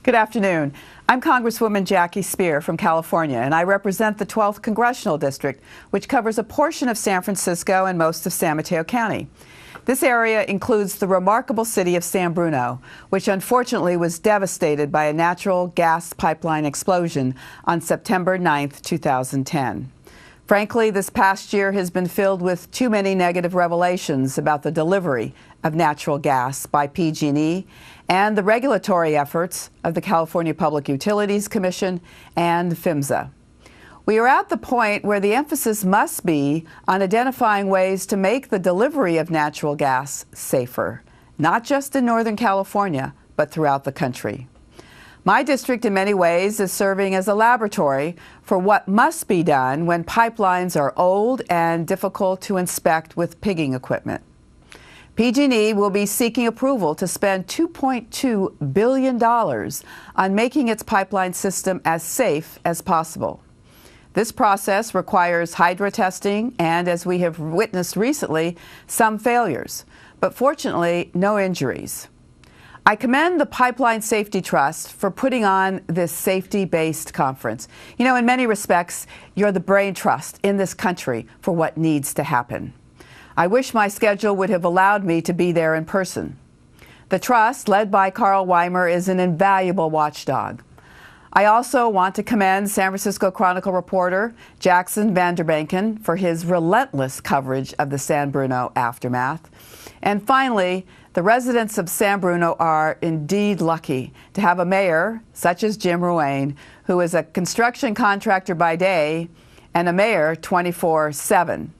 Good afternoon. I'm Congresswoman Jackie Speier from California, and I represent the 12th Congressional District, which covers a portion of San Francisco and most of San Mateo County. This area includes the remarkable city of San Bruno, which unfortunately was devastated by a natural gas pipeline explosion on September 9, 2010. Frankly, this past year has been filled with too many negative revelations about the delivery of natural gas by PG&E and the regulatory efforts of the California Public Utilities Commission and PHMSA. We are at the point where the emphasis must be on identifying ways to make the delivery of natural gas safer, not just in Northern California, but throughout the country. My district, in many ways, is serving as a laboratory for what must be done when pipelines are old and difficult to inspect with pigging equipment. PG&E will be seeking approval to spend $2.2 billion on making its pipeline system as safe as possible. This process requires hydro testing and, as we have witnessed recently, some failures, but fortunately, no injuries. I commend the Pipeline Safety Trust for putting on this safety-based conference. You know, in many respects, you're the brain trust in this country for what needs to happen. I wish my schedule would have allowed me to be there in person. The trust, led by Carl Weimer, is an invaluable watchdog. I also want to commend San Francisco Chronicle reporter Jackson Vanderbanken for his relentless coverage of the San Bruno aftermath. And finally, the residents of San Bruno are indeed lucky to have a mayor, such as Jim Ruane, who is a construction contractor by day and a mayor 24/7,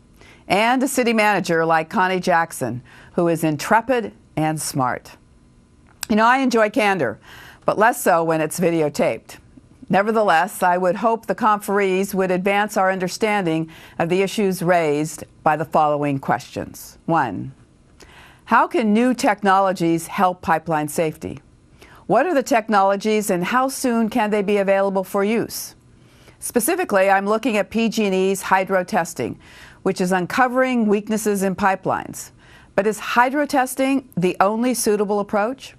and a city manager like Connie Jackson, who is intrepid and smart. You know, I enjoy candor, but less so when it's videotaped. Nevertheless, I would hope the conferees would advance our understanding of the issues raised by the following questions. 1. How can new technologies help pipeline safety? What are the technologies and how soon can they be available for use? Specifically, I'm looking at PG&E's hydro testing, which is uncovering weaknesses in pipelines. But is hydro testing the only suitable approach?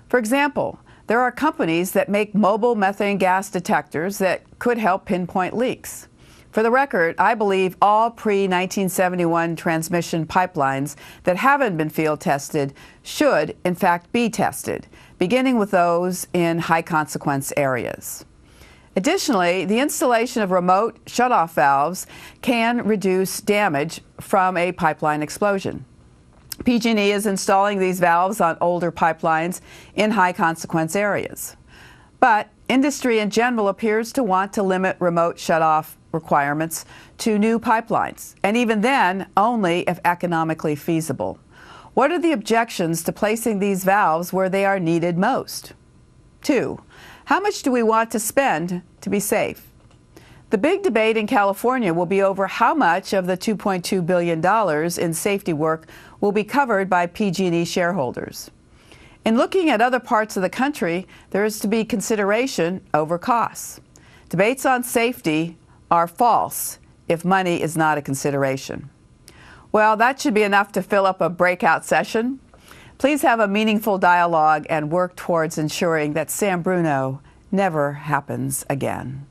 For example, there are companies that make mobile methane gas detectors that could help pinpoint leaks. For the record, I believe all pre-1971 transmission pipelines that haven't been field tested should, in fact, be tested, beginning with those in high-consequence areas. Additionally, the installation of remote shut-off valves can reduce damage from a pipeline explosion. PG&E is installing these valves on older pipelines in high-consequence areas. But industry in general appears to want to limit remote shut-off requirements to new pipelines, and even then, only if economically feasible. What are the objections to placing these valves where they are needed most? 2. How much do we want to spend to be safe? The big debate in California will be over how much of the $2.2 billion in safety work will be covered by PG&E shareholders. In looking at other parts of the country, there is to be consideration over costs. Debates on safety are false if money is not a consideration. Well, that should be enough to fill up a breakout session. Please have a meaningful dialogue and work towards ensuring that San Bruno never happens again.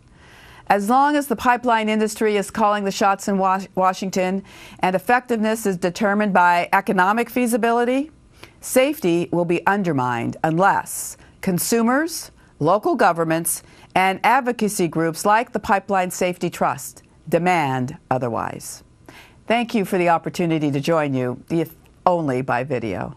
As long as the pipeline industry is calling the shots in Washington and effectiveness is determined by economic feasibility, safety will be undermined unless consumers, local governments, and advocacy groups like the Pipeline Safety Trust demand otherwise. Thank you for the opportunity to join you, if only by video.